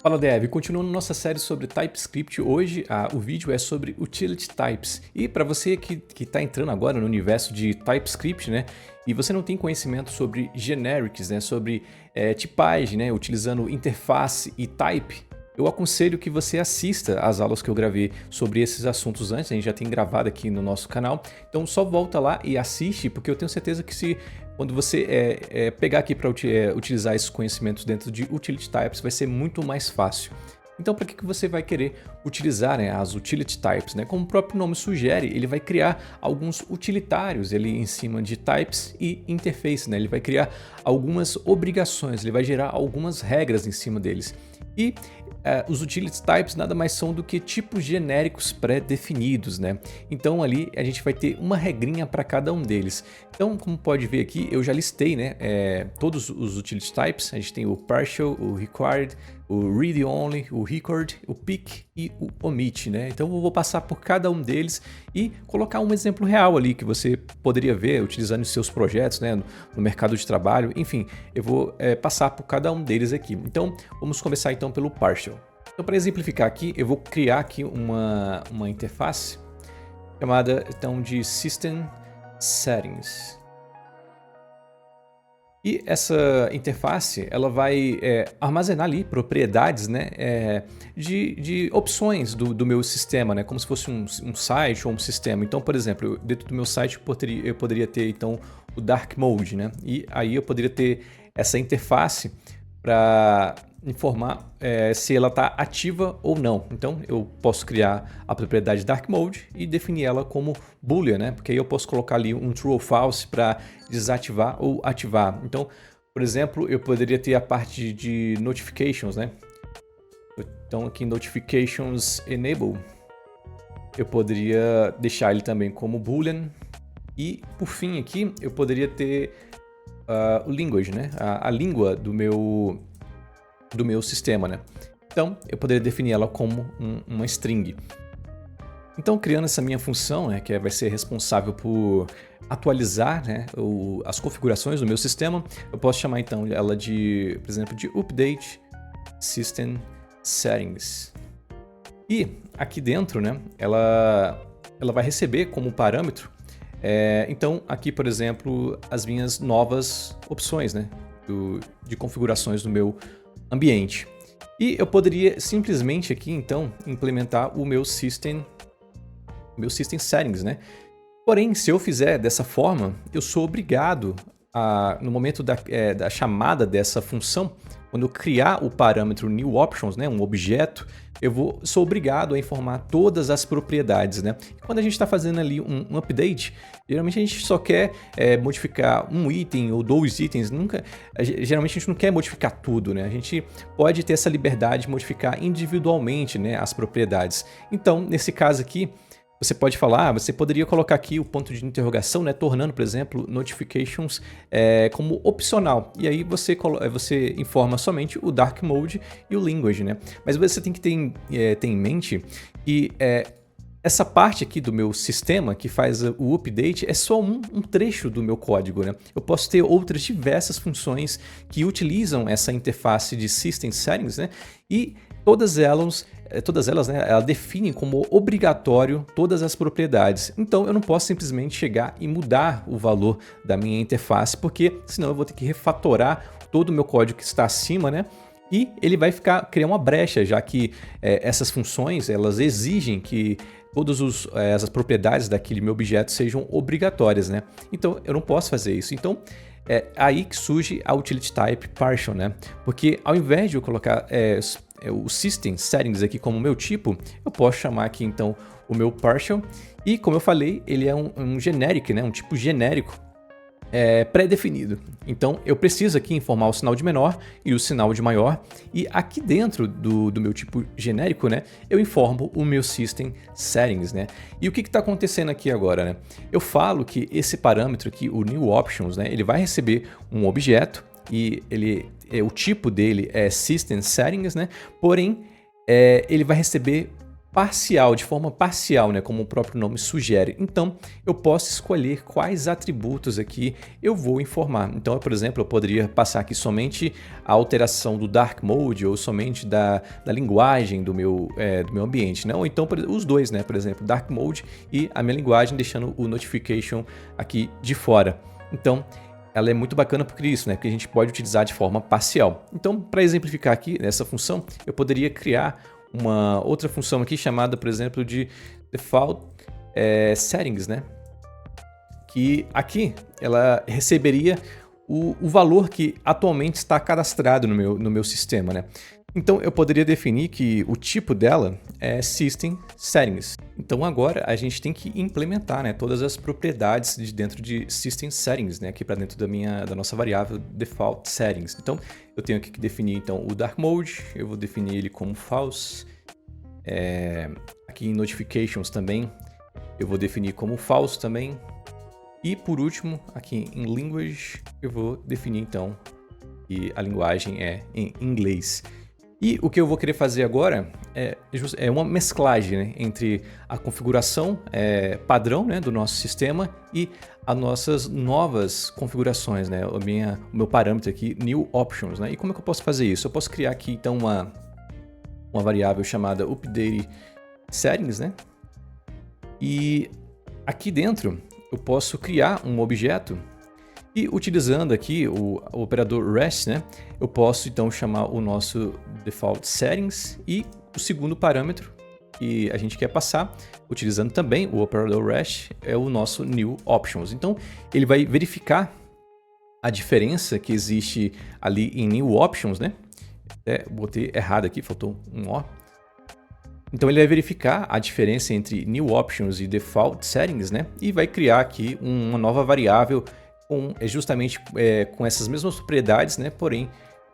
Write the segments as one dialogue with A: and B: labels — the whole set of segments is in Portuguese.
A: Fala Dev, continuando nossa série sobre TypeScript, hoje o vídeo é sobre Utility Types. E para você que está entrando agora no universo de TypeScript, né, e você não tem conhecimento sobre generics, né, sobre tipagem, né, utilizando interface e type, eu aconselho que você assista às aulas que eu gravei sobre esses assuntos antes, a gente já tem gravado aqui no nosso canal, então só volta lá e assiste, porque eu tenho certeza que quando você pegar aqui para utilizar esses conhecimentos dentro de Utility Types, vai ser muito mais fácil. Então, para que você vai querer utilizar, né, as Utility Types? Né? Como o próprio nome sugere, ele vai criar alguns utilitários ali em cima de types e interface. Né? Ele vai criar algumas obrigações, ele vai gerar algumas regras em cima deles. E os Utility Types nada mais são do que tipos genéricos pré-definidos, né? Então ali a gente vai ter uma regrinha para cada um deles. Então, como pode ver aqui, eu já listei, né, todos os Utility Types. A gente tem o Partial, o Required, o Read Only, o Record, o Pick e o Omit, né? Então eu vou passar por cada um deles e colocar um exemplo real ali que você poderia ver utilizando os seus projetos, né, no mercado de trabalho. Enfim, eu vou passar por cada um deles aqui. Então vamos começar então pelo Partial. Então, para exemplificar aqui, eu vou criar aqui uma interface chamada então de System Settings. E essa interface ela vai armazenar ali propriedades, né, de opções do meu sistema, né, como se fosse um site ou um sistema. Então, por exemplo, dentro do meu site eu poderia ter então o Dark Mode, né, e aí eu poderia ter essa interface para informar se ela está ativa ou não. Então eu posso criar a propriedade Dark Mode e definir ela como Boolean, né? Porque aí eu posso colocar ali um True ou False para desativar ou ativar. Então, por exemplo, eu poderia ter a parte de Notifications, né? Então aqui em Notifications Enable, eu poderia deixar ele também como Boolean. E por fim aqui, eu poderia ter o Language, né? A língua do meu sistema, né? Então, eu poderia definir ela como uma string. Então, criando essa minha função, né, que vai ser responsável por atualizar, né, as configurações do meu sistema, eu posso chamar então ela de, por exemplo, de Update System Settings. E aqui dentro, né, ela vai receber como parâmetro, então aqui, por exemplo, as minhas novas opções, né, de configurações do meu ambiente. E eu poderia simplesmente aqui então implementar o meu System Settings, né? Porém, se eu fizer dessa forma, eu sou obrigado no momento da chamada dessa função, quando eu criar o parâmetro New Options, né, um objeto, sou obrigado a informar todas as propriedades, né? E quando a gente está fazendo ali um update, geralmente a gente só quer modificar um item ou dois itens, geralmente a gente não quer modificar tudo, né? A gente pode ter essa liberdade de modificar individualmente, né, as propriedades. Então, nesse caso aqui, você pode falar, você poderia colocar aqui o ponto de interrogação, né, tornando, por exemplo, notifications como opcional. E aí você informa somente o Dark Mode e o Language, né? Mas você tem que ter em mente que essa parte aqui do meu sistema que faz o update é só um trecho do meu código, né? Eu posso ter outras diversas funções que utilizam essa interface de System Settings, né? E todas elas, né, ela definem como obrigatório todas as propriedades. Então eu não posso simplesmente chegar e mudar o valor da minha interface, porque senão eu vou ter que refatorar todo o meu código que está acima, né? E ele vai criar uma brecha, já que essas funções elas exigem que todas as propriedades daquele meu objeto sejam obrigatórias, né? Então eu não posso fazer isso. Então é aí que surge a Utility Type Partial, né? Porque ao invés de eu colocar o System Settings aqui como meu tipo, eu posso chamar aqui então o meu Partial e, como eu falei, ele é um generic, né? Um tipo genérico pré-definido. Então eu preciso aqui informar o sinal de menor e o sinal de maior, e aqui dentro do meu tipo genérico, né, eu informo o meu System Settings, né? E o que está acontecendo aqui agora, né? Eu falo que esse parâmetro aqui, o New Options, né, ele vai receber um objeto e o tipo dele é System Settings, né? Porém, ele vai receber parcial, de forma parcial, né, como o próprio nome sugere. Então, eu posso escolher quais atributos aqui eu vou informar. Então, por exemplo, eu poderia passar aqui somente a alteração do Dark Mode ou somente da linguagem do meu ambiente, né? Ou então os dois, né? Por exemplo, Dark Mode e a minha linguagem, deixando o Notification aqui de fora. Então, ela é muito bacana por isso, né? Porque a gente pode utilizar de forma parcial. Então, para exemplificar aqui nessa função, eu poderia criar uma outra função aqui chamada, por exemplo, de Default Settings, né? Que aqui ela receberia o valor que atualmente está cadastrado no meu sistema, né? Então eu poderia definir que o tipo dela é System Settings. Então agora a gente tem que implementar, né, todas as propriedades de dentro de System Settings, né, aqui para dentro da nossa variável Default Settings. Então eu tenho aqui que definir então o Dark Mode, eu vou definir ele como False. Aqui em Notifications também eu vou definir como False também. E por último, aqui em Language, eu vou definir então que a linguagem é em inglês. E o que eu vou querer fazer agora é uma mesclagem, né, entre a configuração padrão, né, do nosso sistema e as nossas novas configurações, né, o meu parâmetro aqui, New Options. Né? E como é que eu posso fazer isso? Eu posso criar aqui então uma variável chamada Update Settings, né? E aqui dentro eu posso criar um objeto e utilizando aqui o operador REST, né, eu posso então chamar o nosso Default Settings e o segundo parâmetro que a gente quer passar, utilizando também o operador REST, é o nosso New Options. Então ele vai verificar a diferença que existe ali em New Options, né? Botei errado aqui, faltou um O. Então ele vai verificar a diferença entre New Options e Default Settings, né? E vai criar aqui uma nova variável justamente com essas mesmas propriedades, né? Porém,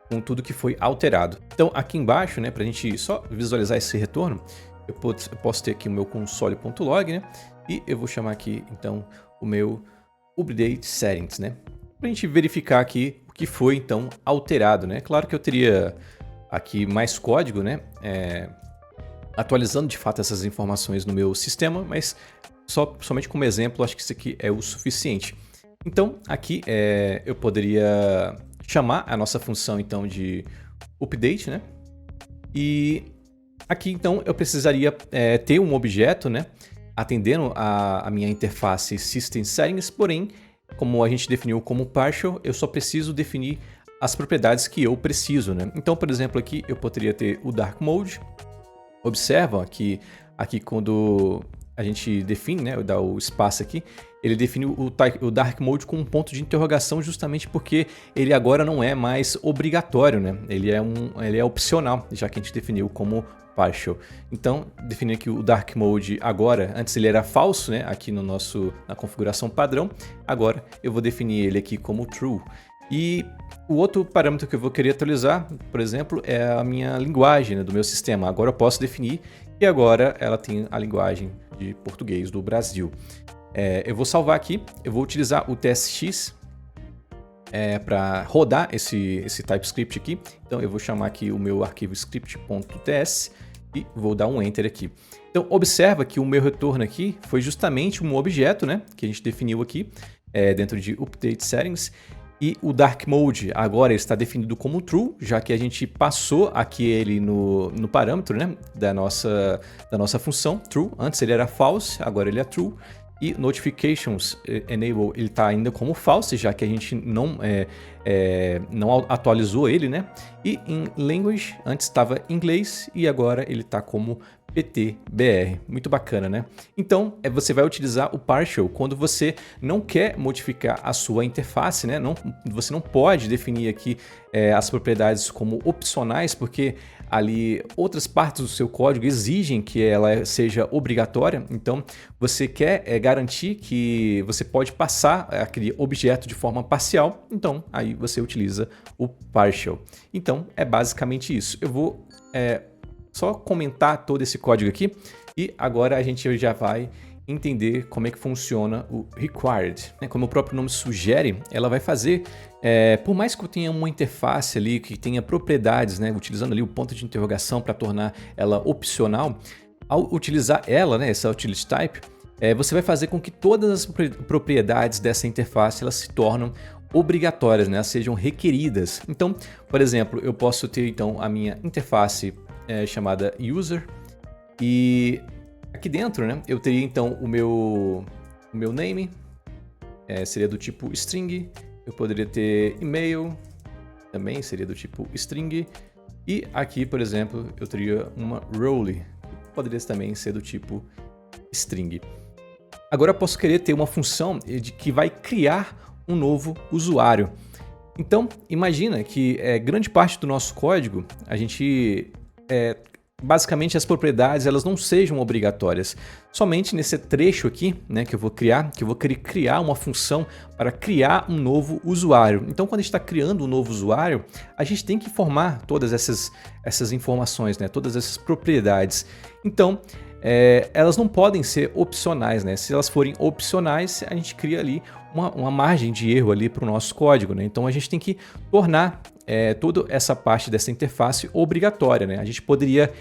A: com tudo que foi alterado. Então aqui embaixo, né, para a gente só visualizar esse retorno, eu posso ter aqui o meu console.log, né? E eu vou chamar aqui então o meu Update Settings, né? Para a gente verificar aqui o que foi então alterado, né? Claro que eu teria aqui mais código, né? Atualizando de fato essas informações no meu sistema, mas somente como exemplo, acho que isso aqui é o suficiente. Então aqui eu poderia chamar a nossa função então de update, né? E aqui então eu precisaria ter um objeto, né, atendendo a minha interface System Settings, porém, como a gente definiu como partial, eu só preciso definir as propriedades que eu preciso, né? Então, por exemplo, aqui eu poderia ter o Dark Mode. Observam que aqui quando a gente define, né, dá o espaço aqui, ele define o Dark Mode com um ponto de interrogação justamente porque ele agora não é mais obrigatório, né? Ele é opcional, já que a gente definiu como partial. Então, definir aqui o Dark Mode agora, antes ele era falso, né, aqui na configuração padrão, agora eu vou definir ele aqui como true. E o outro parâmetro que eu vou querer atualizar, por exemplo, é a minha linguagem, né, do meu sistema. Agora eu posso definir e agora ela tem a linguagem de português do Brasil. Eu vou salvar aqui, eu vou utilizar o TSX para rodar esse TypeScript aqui. Então eu vou chamar aqui o meu arquivo script.ts e vou dar um Enter aqui. Então observa que o meu retorno aqui foi justamente um objeto, né, que a gente definiu aqui dentro de Update Settings. E o Dark Mode agora está definido como True, já que a gente passou aqui ele no parâmetro, né, da nossa função True. Antes ele era False, agora ele é True. E Notifications Enable ele está ainda como False, já que a gente não atualizou ele, né? E em Language, antes estava inglês e agora ele está como PTBR. Muito bacana, né? Então, você vai utilizar o partial quando você não quer modificar a sua interface, né? Você não pode definir aqui as propriedades como opcionais, porque ali outras partes do seu código exigem que ela seja obrigatória. Então, você quer garantir que você pode passar aquele objeto de forma parcial. Então, aí você utiliza o partial. Então, é basicamente isso. Eu vou só comentar todo esse código aqui e agora a gente já vai entender como é que funciona o required. Como o próprio nome sugere, ela vai fazer, por mais que eu tenha uma interface ali que tenha propriedades, né, utilizando ali o ponto de interrogação para tornar ela opcional, Ao utilizar ela, né, essa utility type, você vai fazer com que todas as propriedades dessa interface elas se tornam obrigatórias, né, elas sejam requeridas. Então, por exemplo, eu posso ter então a minha interface chamada user e aqui dentro, né, eu teria então o meu name, seria do tipo string, eu poderia ter e-mail, também seria do tipo string, e aqui, por exemplo, eu teria uma role, que poderia também ser do tipo string. Agora eu posso querer ter uma função que vai criar um novo usuário. Então, imagina que grande parte do nosso código, a gente basicamente as propriedades elas não sejam obrigatórias. Somente nesse trecho aqui, né, que eu vou querer criar uma função para criar um novo usuário. Então, quando a gente está criando um novo usuário, a gente tem que informar todas essas informações, né, todas essas propriedades. Então, elas não podem ser opcionais, né? Se elas forem opcionais, a gente cria ali uma margem de erro ali para o nosso código, né? Então a gente tem que tornar toda essa parte dessa interface obrigatória, né? A gente poderia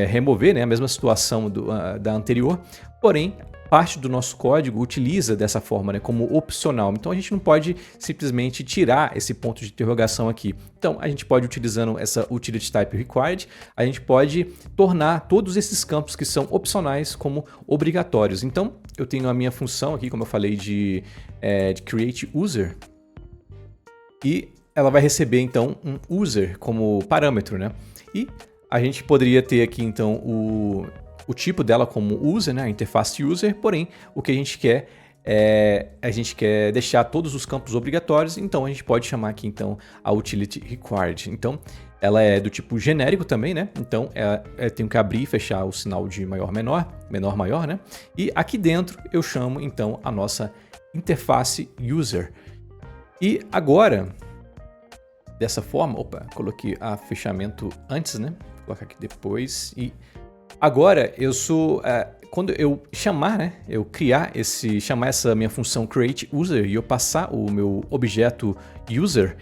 A: remover, né, a mesma situação da anterior, porém parte do nosso código utiliza dessa forma, né, como opcional. Então a gente não pode simplesmente tirar esse ponto de interrogação aqui. Então a gente pode, utilizando essa utility type required, a gente pode tornar todos esses campos que são opcionais como obrigatórios. Então eu tenho a minha função aqui, como eu falei, de create user, e ela vai receber então um user como parâmetro, né? E a gente poderia ter aqui então o tipo dela como user, né, a interface user, porém o que a gente quer a gente quer deixar todos os campos obrigatórios, então a gente pode chamar aqui então a utility required. Então ela é do tipo genérico também, né? Então eu tenho que abrir e fechar o sinal de maior menor, menor maior, né? E aqui dentro eu chamo então a nossa interface user. E agora dessa forma, coloquei a fechamento antes, né? Vou colocar aqui depois. E agora eu sou quando eu chamar, né? Eu chamar essa minha função create user e eu passar o meu objeto user,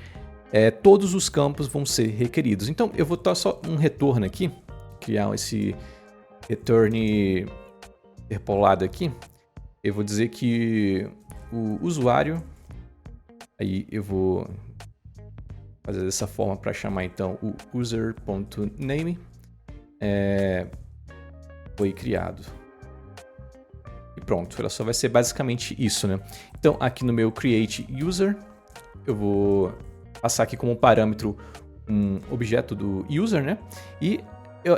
A: todos os campos vão ser requeridos. Então eu vou dar só um retorno aqui, criar esse return interpolado aqui. Eu vou dizer que o usuário, aí eu vou fazer dessa forma para chamar então o user.name foi criado. E pronto, ela só vai ser basicamente isso, né? Então aqui no meu create user, eu vou passar aqui como parâmetro um objeto do user, né? E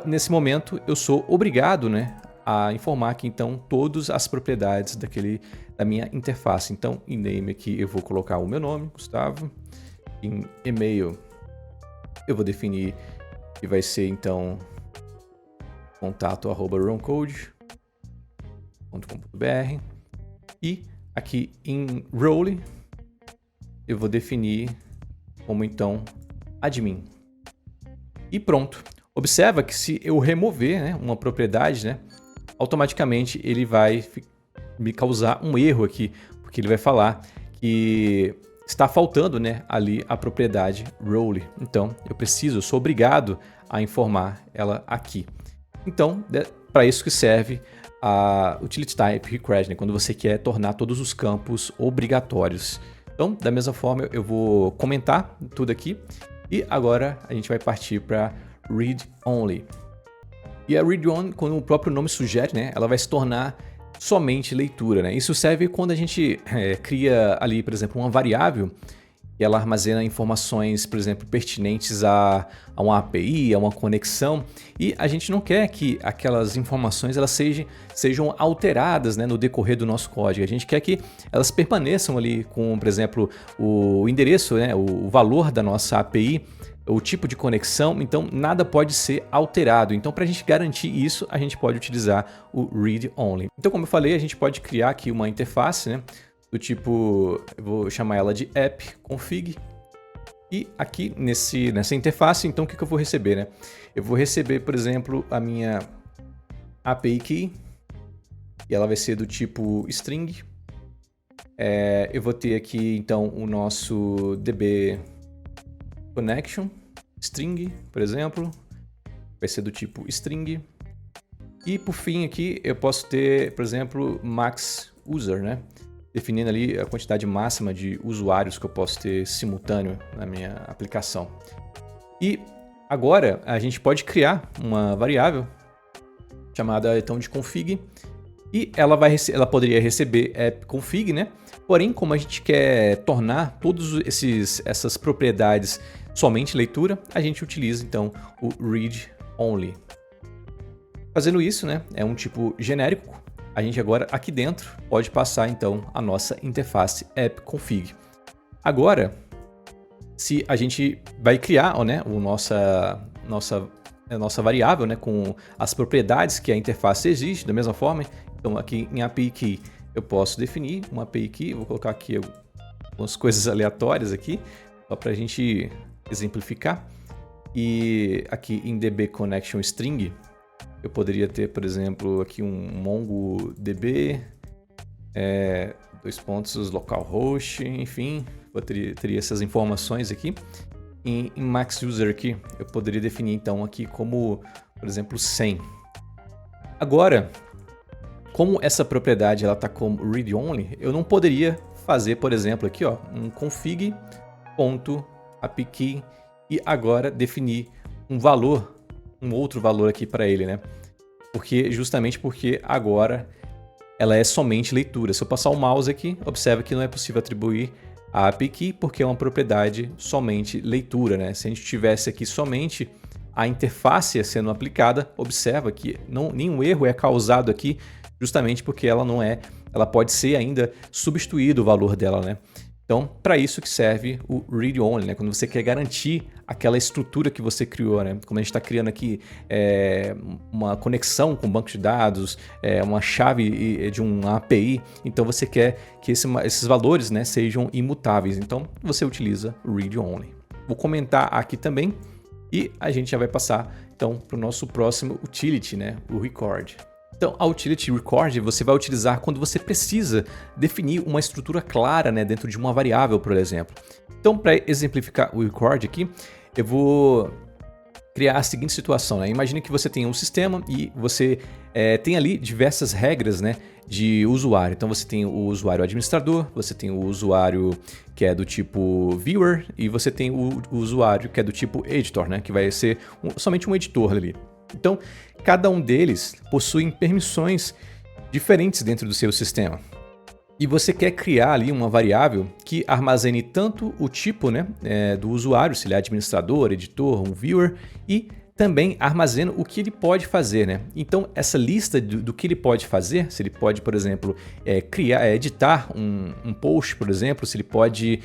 A: nesse momento eu sou obrigado, né, a informar aqui então todas as propriedades da minha interface. Então em name aqui eu vou colocar o meu nome, Gustavo. Em e-mail eu vou definir que vai ser então contato@runcode.com.br, e aqui em role eu vou definir como então admin. E pronto. Observa que se eu remover, né, uma propriedade, né, automaticamente ele vai me causar um erro aqui, porque ele vai falar que está faltando, né, ali a propriedade role. Então eu sou obrigado a informar ela aqui. Então, para isso que serve a utility type required, né, quando você quer tornar todos os campos obrigatórios. Então, da mesma forma, eu vou comentar tudo aqui e agora a gente vai partir para read only. E a read only, como o próprio nome sugere, né, ela vai se tornar somente leitura, né? Isso serve quando a gente cria ali, por exemplo, uma variável e ela armazena informações, por exemplo, pertinentes a uma API, a uma conexão, e a gente não quer que aquelas informações elas sejam alteradas, né, no decorrer do nosso código. A gente quer que elas permaneçam ali com, por exemplo, o endereço, né, o valor da nossa API, o tipo de conexão, então nada pode ser alterado. Então, para a gente garantir isso, a gente pode utilizar o read only. Então, como eu falei, a gente pode criar aqui uma interface, né, do tipo, eu vou chamar ela de app config, e aqui nessa interface, então o que eu vou receber, né? Eu vou receber, por exemplo, a minha API key, e ela vai ser do tipo string. Eu vou ter aqui então o nosso DB connection string, por exemplo, vai ser do tipo string. E por fim aqui eu posso ter, por exemplo, max user, né? Definindo ali a quantidade máxima de usuários que eu posso ter simultâneo na minha aplicação. E agora a gente pode criar uma variável chamada então de config, e ela poderia receber app_config, né? Porém, como a gente quer tornar todas essas propriedades somente leitura, a gente utiliza então o read only. Fazendo isso, né, é um tipo genérico. A gente agora aqui dentro pode passar então a nossa interface app_config. Agora, se a gente vai criar, né, a nossa variável, né, com as propriedades que a interface exige, da mesma forma. Então aqui em API Key eu posso definir uma API Key, vou colocar aqui algumas coisas aleatórias aqui, só para a gente exemplificar. E aqui em DB Connection String, eu poderia ter, por exemplo, aqui um MongoDB, localhost, enfim, eu teria essas informações aqui. Em max user aqui, eu poderia definir então aqui como, por exemplo, 100. Agora, como essa propriedade ela está como read only, eu não poderia fazer, por exemplo, aqui ó, um config.apkey e agora definir um outro valor aqui para ele, né? Justamente porque agora ela é somente leitura. Se eu passar o mouse aqui, observa que não é possível atribuir a API Key porque é uma propriedade somente leitura, né? Se a gente tivesse aqui somente a interface sendo aplicada, observa que nenhum erro é causado aqui, justamente porque ela pode ser ainda substituído o valor dela, né? Então, para isso que serve o read only, né? Quando você quer garantir aquela estrutura que você criou, né? Como a gente está criando aqui uma conexão com o banco de dados, uma chave de uma API, então você quer que esses valores, né, sejam imutáveis. Então, você utiliza o read only. Vou comentar aqui também e a gente já vai passar então para o nosso próximo utility, né? O record. Então, a utility record você vai utilizar quando você precisa definir uma estrutura clara, né, dentro de uma variável, por exemplo. Então, para exemplificar o record aqui, eu vou criar a seguinte situação, né? Imagine que você tem um sistema e você tem ali diversas regras, né, de usuário. Então, você tem o usuário administrador, você tem o usuário que é do tipo viewer e você tem o usuário que é do tipo editor, né, que vai ser somente um editor ali. Então, cada um deles possui permissões diferentes dentro do seu sistema. E você quer criar ali uma variável que armazene tanto o tipo, né, do usuário, se ele é administrador, editor, um viewer, e também armazena o que ele pode fazer, né? Então, essa lista do que ele pode fazer, se ele pode, por exemplo, editar um post, por exemplo, se ele pode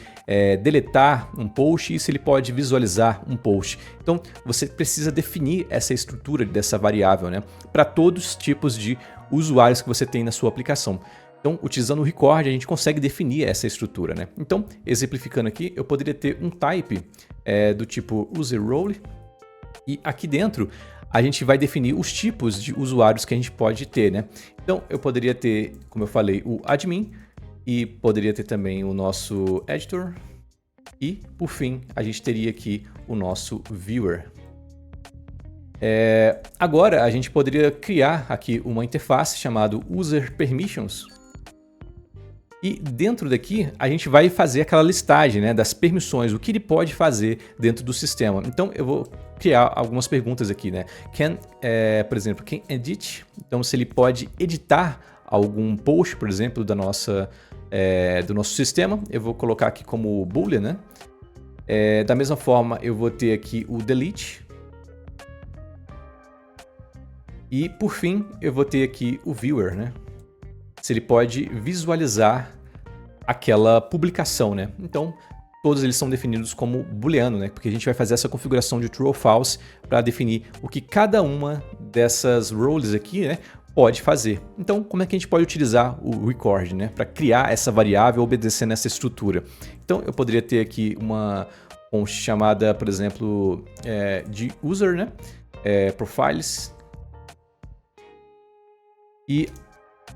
A: deletar um post e se ele pode visualizar um post. Então, você precisa definir essa estrutura dessa variável, né? Para todos os tipos de usuários que você tem na sua aplicação. Então, utilizando o record, a gente consegue definir essa estrutura, né? Então, exemplificando aqui, eu poderia ter um type do tipo userRole, e aqui dentro a gente vai definir os tipos de usuários que a gente pode ter, né? Então, eu poderia ter, como eu falei, o admin, e poderia ter também o nosso editor, e, por fim, a gente teria aqui o nosso viewer. Agora, a gente poderia criar aqui uma interface chamada user permissions. E dentro daqui, a gente vai fazer aquela listagem, né, das permissões, o que ele pode fazer dentro do sistema. Então, eu vou criar algumas perguntas aqui, né? Por exemplo, can edit? Então, se ele pode editar algum post, por exemplo, do nosso sistema, eu vou colocar aqui como boolean, né? Da mesma forma, eu vou ter aqui o delete. E, por fim, eu vou ter aqui o viewer, né? Se ele pode visualizar aquela publicação, né? Então, todos eles são definidos como booleano, né? Porque a gente vai fazer essa configuração de true ou false para definir o que cada uma dessas roles aqui, né, pode fazer. Então, como é que a gente pode utilizar o record, né, para criar essa variável obedecendo essa estrutura? Então, eu poderia ter aqui uma const chamada, por exemplo, de user, né? Profiles. E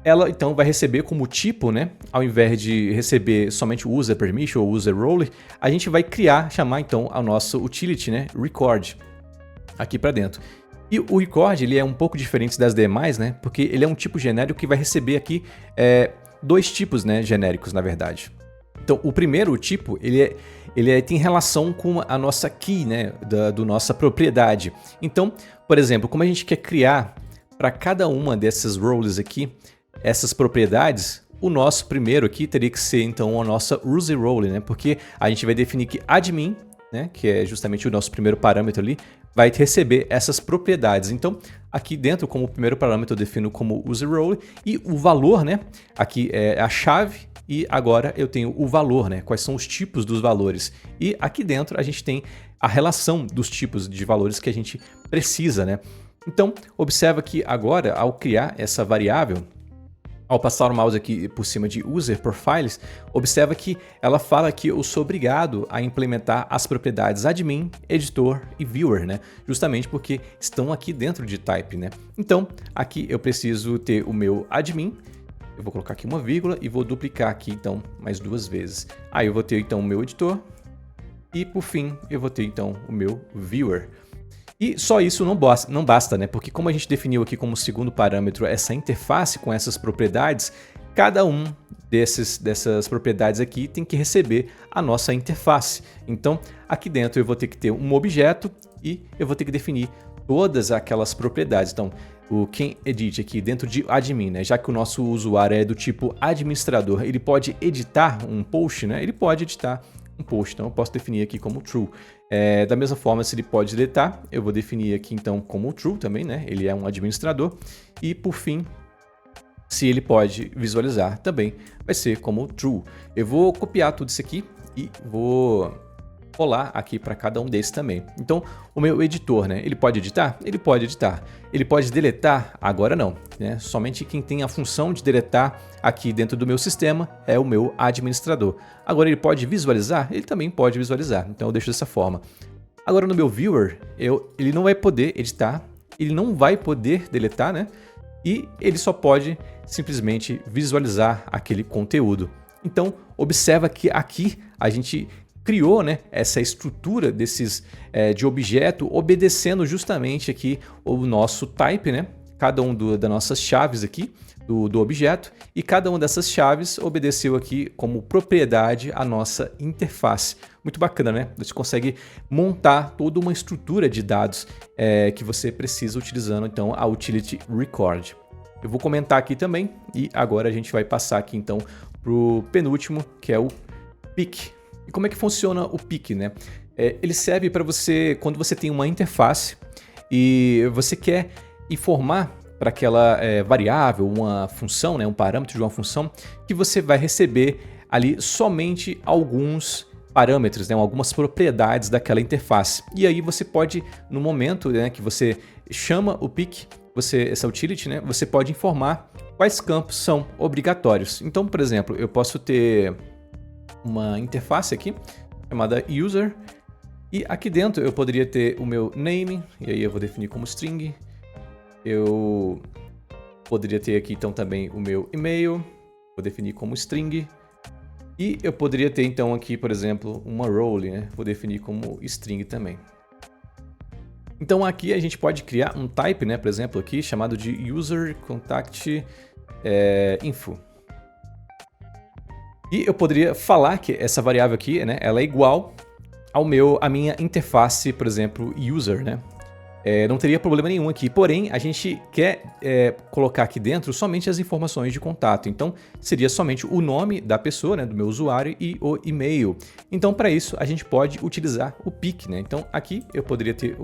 A: ela então vai receber como tipo, né? Ao invés de receber somente o user permission ou user role, a gente vai chamar então a nossa utility, né? Record aqui para dentro. E o record ele é um pouco diferente das demais, né? Porque ele é um tipo genérico que vai receber aqui dois tipos, né, genéricos, na verdade. Então, o primeiro tipo, tem relação com a nossa key, né, do nossa propriedade. Então, por exemplo, como a gente quer criar para cada uma dessas roles aqui, essas propriedades, o nosso primeiro aqui teria que ser, então, a nossa user role, né? Porque a gente vai definir que admin, né, que é justamente o nosso primeiro parâmetro ali, vai receber essas propriedades. Então, aqui dentro, como primeiro parâmetro, eu defino como user role e o valor, né? Aqui é a chave e agora eu tenho o valor, né? Quais são os tipos dos valores. E aqui dentro a gente tem a relação dos tipos de valores que a gente precisa, né? Então, observa que agora, ao criar essa variável, ao passar o mouse aqui por cima de User Profiles, observa que ela fala que eu sou obrigado a implementar as propriedades Admin, Editor e Viewer, né? Justamente porque estão aqui dentro de Type, né? Então, aqui eu preciso ter o meu Admin, eu vou colocar aqui uma vírgula e vou duplicar aqui, então, mais duas vezes. Aí eu vou ter, então, o meu Editor e, por fim, eu vou ter, então, o meu Viewer. E só isso não basta, né? Porque como a gente definiu aqui como segundo parâmetro essa interface com essas propriedades, cada um dessas propriedades aqui tem que receber a nossa interface. Então, aqui dentro eu vou ter que ter um objeto e eu vou ter que definir todas aquelas propriedades. Então, o QuemEdit aqui dentro de admin, né? Já que o nosso usuário é do tipo administrador, ele pode editar um post, né? Ele pode editar um post, então eu posso definir aqui como true. Da mesma forma, se ele pode deletar, eu vou definir aqui então como true também, né? Ele é um administrador. E por fim, se ele pode visualizar também, vai ser como true. Eu vou copiar tudo isso aqui e vou colar aqui para cada um desses também. Então, o meu editor, né? Ele pode editar? Ele pode editar. Ele pode deletar? Agora não, né? Somente quem tem a função de deletar aqui dentro do meu sistema é o meu administrador. Agora ele pode visualizar? Ele também pode visualizar. Então eu deixo dessa forma. Agora no meu viewer, ele não vai poder editar, ele não vai poder deletar, né? E ele só pode simplesmente visualizar aquele conteúdo. Então, observa que aqui a gente criou, né, essa estrutura de objeto obedecendo justamente aqui o nosso type, né? Cada um das nossas chaves aqui do objeto e cada uma dessas chaves obedeceu aqui como propriedade a nossa interface. Muito bacana, né? Você consegue montar toda uma estrutura de dados que você precisa utilizando então a utility record. Eu vou comentar aqui também e agora a gente vai passar aqui então para o penúltimo, que é o pick. E como é que funciona o pick, né? Ele serve para você, quando você tem uma interface e você quer informar para aquela variável, uma função, né, um parâmetro de uma função, que você vai receber ali somente alguns parâmetros, né, algumas propriedades daquela interface. E aí você pode, no momento, né, que você chama o pick, essa utility, né, você pode informar quais campos são obrigatórios. Então, por exemplo, eu posso ter uma interface aqui chamada user e aqui dentro eu poderia ter o meu name e aí eu vou definir como string. Eu poderia ter aqui então também o meu e-mail, vou definir como string e eu poderia ter então aqui, por exemplo, uma role, né? Vou definir como string também. Então aqui a gente pode criar um type, né? Por exemplo aqui chamado de user contact info. E eu poderia falar que essa variável aqui, né, ela é igual à minha interface, por exemplo, user, né? Não teria problema nenhum aqui, porém a gente quer colocar aqui dentro somente as informações de contato. Então seria somente o nome da pessoa, né, do meu usuário e o e-mail. Então para isso a gente pode utilizar o pick, né? Então aqui eu poderia ter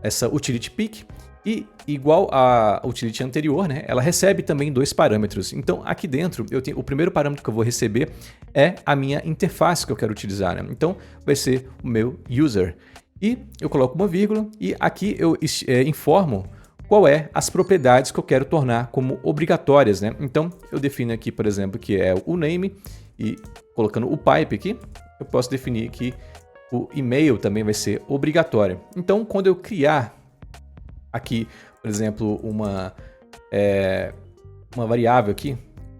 A: essa utility pick. E igual à utility anterior, né, ela recebe também dois parâmetros. Então aqui dentro eu tenho o primeiro parâmetro que eu vou receber é a minha interface que eu quero utilizar, né? Então vai ser o meu user. E eu coloco uma vírgula e aqui eu informo qual as propriedades que eu quero tornar como obrigatórias, né? Então eu defino aqui, por exemplo, que é o name e colocando o pipe aqui, eu posso definir que o e-mail também vai ser obrigatório. Então quando eu criar aqui, por exemplo, uma variável aqui,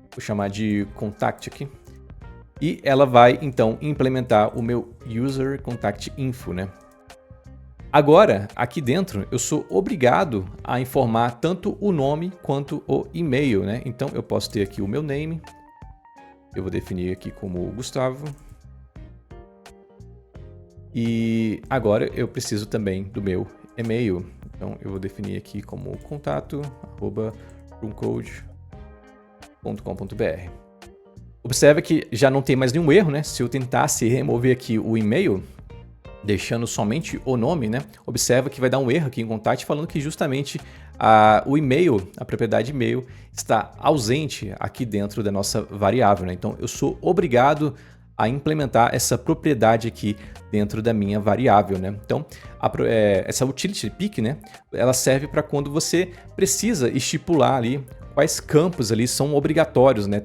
A: vou chamar de contact aqui, e ela vai então implementar o meu user contact info, né? Agora, aqui dentro, eu sou obrigado a informar tanto o nome quanto o e-mail, né? Então, eu posso ter aqui o meu name, eu vou definir aqui como Gustavo. E agora eu preciso também do meu e-mail, então eu vou definir aqui como contato@roomcode.com.br. Observe que já não tem mais nenhum erro, né? Se eu tentasse remover aqui o e-mail, deixando somente o nome, né? Observa que vai dar um erro aqui em Contact falando que justamente o e-mail, a propriedade e-mail, está ausente aqui dentro da nossa variável, né? Então eu sou obrigado a implementar essa propriedade aqui dentro da minha variável, né? Então essa utility pick, né? Ela serve para quando você precisa estipular ali quais campos ali são obrigatórios, né?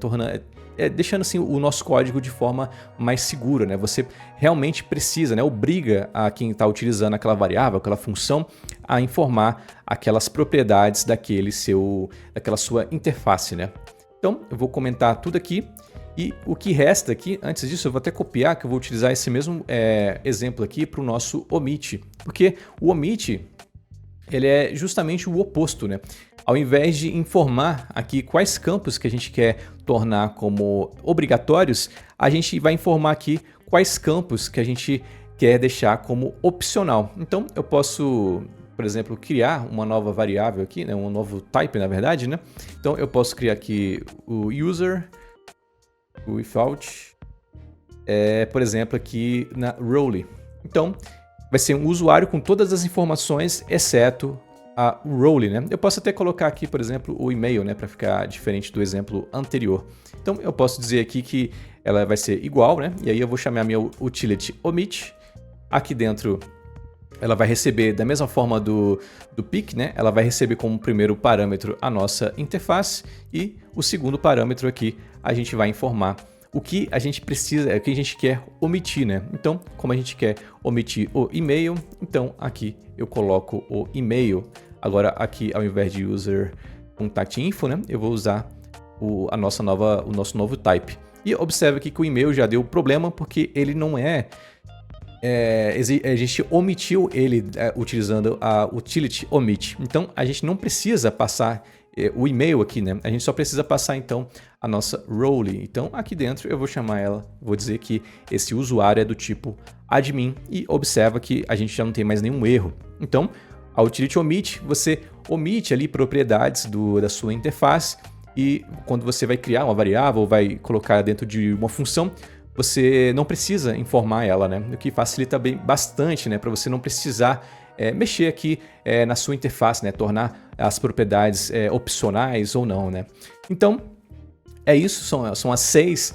A: Deixando assim o nosso código de forma mais segura, né? Você realmente precisa, né? Obriga a quem está utilizando aquela variável, aquela função, a informar aquelas propriedades daquela sua interface, né? Então, eu vou comentar tudo aqui e o que resta aqui, antes disso, eu vou até copiar, que eu vou utilizar esse mesmo exemplo aqui para o nosso omit, porque o omit ele é justamente o oposto, né? Ao invés de informar aqui quais campos que a gente quer tornar como obrigatórios, a gente vai informar aqui quais campos que a gente quer deixar como opcional. Então, eu posso, por exemplo, criar uma nova variável aqui, né? Um novo type, na verdade, né? Então, eu posso criar aqui o user without, por exemplo, aqui na role. Então, vai ser um usuário com todas as informações, exceto a role, né? Eu posso até colocar aqui, por exemplo, o e-mail, né, para ficar diferente do exemplo anterior. Então, eu posso dizer aqui que ela vai ser igual, né? E aí eu vou chamar a minha utility omit. Aqui dentro, ela vai receber da mesma forma do pick, né? Ela vai receber como primeiro parâmetro a nossa interface e o segundo parâmetro aqui a gente vai informar o que a gente precisa, o que a gente quer omitir, né? Então, como a gente quer omitir o e-mail, então aqui eu coloco o e-mail. Agora aqui, ao invés de user contact info, né, eu vou usar o nosso novo type. E observe aqui que o e-mail já deu problema porque ele não a gente omitiu ele utilizando a utility omit. Então a gente não precisa passar o e-mail aqui, né? A gente só precisa passar então a nossa role. Então aqui dentro eu vou chamar ela, vou dizer que esse usuário é do tipo admin e observa que a gente já não tem mais nenhum erro. Então a utility omit, você omite ali propriedades da sua interface e quando você vai criar uma variável ou vai colocar dentro de uma função, você não precisa informar ela, né? O que facilita bastante, né? Para você não precisar mexer aqui na sua interface, né? Tornar as propriedades opcionais ou não, né? Então, é isso, são as 6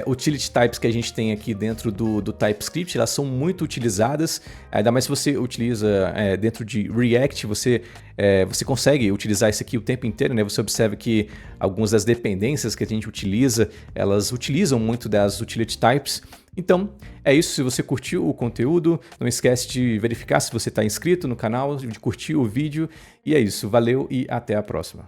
A: utility types que a gente tem aqui dentro do TypeScript. Elas são muito utilizadas, ainda mais se você utiliza dentro de React, você consegue utilizar isso aqui o tempo inteiro, né? Você observa que algumas das dependências que a gente utiliza, elas utilizam muito das utility types. Então, é isso. Se você curtiu o conteúdo, não esquece de verificar se você está inscrito no canal, de curtir o vídeo. E é isso. Valeu e até a próxima.